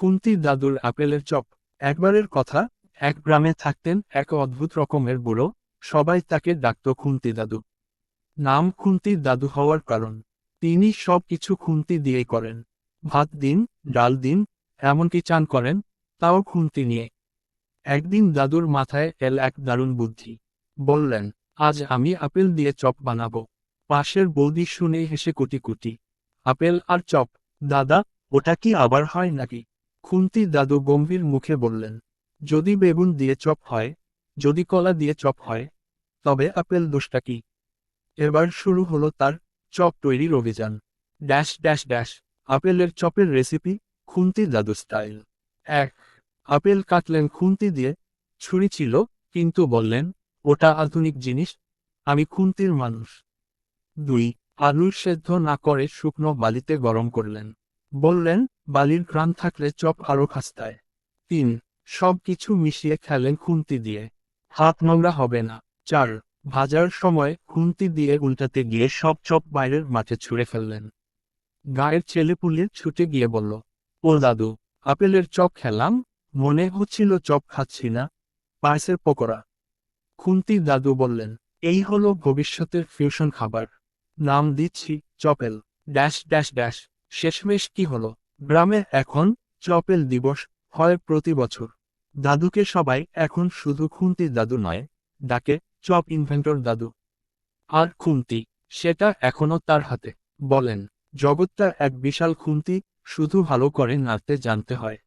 খুন্তি দাদুর আপেলের চপ। একবারের কথা, এক গ্রামে থাকতেন এক অদ্ভুত রকমের বুড়ো, সবাই তাকে ডাকত খুন্তি দাদু। নাম খুন্তি দাদু হওয়ার কারণ, তিনি সব কিছু খুন্তি দিয়েই করেন। ভাত দিন, ডাল দিন, এমনকি চান করেন, তাও খুন্তি নিয়ে। একদিন দাদুর মাথায় এল এক দারুণ বুদ্ধি। বললেন, আজ আমি আপেল দিয়ে চপ বানাবো। পাশের বৌদি শুনে হেসে কুটি কুটি। আপেল আর চপ, দাদা, ওটা কি আবার হয় নাকি? খুন্তি দাদু গম্ভীর মুখে বললেন, যদি বেগুন দিয়ে চপ হয়, যদি কলা দিয়ে চপ হয়, তবে আপেল দোষটা কি? এবার শুরু হলো তার চপ তৈরির অভিযান। Dash dash dash. আপেলের চপের রেসিপি, খুন্তি দাদু স্টাইল। 1. আপেল কাটলেন খুন্তি দিয়ে। ছুরি ছিল, কিন্তু বললেন, ওটা আধুনিক জিনিস, আমি খুন্তির মানুষ। 2. আলু সেদ্ধ না করে শুকনো বালিতে গরম করলেন। বললেন, বালির ঘ্রাণ থাকলে চপ আরও খাস্তায়। 3. সব কিছু মিশিয়ে খেলেন খুন্তি দিয়ে। হাত নোংরা হবে না। 4. ভাজার সময় খুন্তি দিয়ে উল্টাতে গিয়ে সব চপ বাইরের মাঠে ছুঁড়ে ফেললেন। গায়ের ছেলেপুলে ছুটে গিয়ে বলল, ও দাদু, আপেলের চপ খেলাম, মনে হচ্ছিল চপ খাচ্ছি না, পায়েসের পকোড়া। খুন্তি দাদু বললেন, এই হলো ভবিষ্যতের ফিউশন খাবার। নাম দিচ্ছি চপেল। Dash dash dash. শেষমেশ কি হলো? গ্রামে এখন চপেল দিবস হয় প্রতি বছর। দাদুকে সবাই এখন শুধু খুন্তি দাদু নয়, ডাকে চপ ইনভেন্টর দাদু। আর খুন্তি, সেটা এখনো তার হাতে। বলেন, জগৎটা এক বিশাল খুন্তি, শুধু ভালো করে নাড়তে জানতে হয়।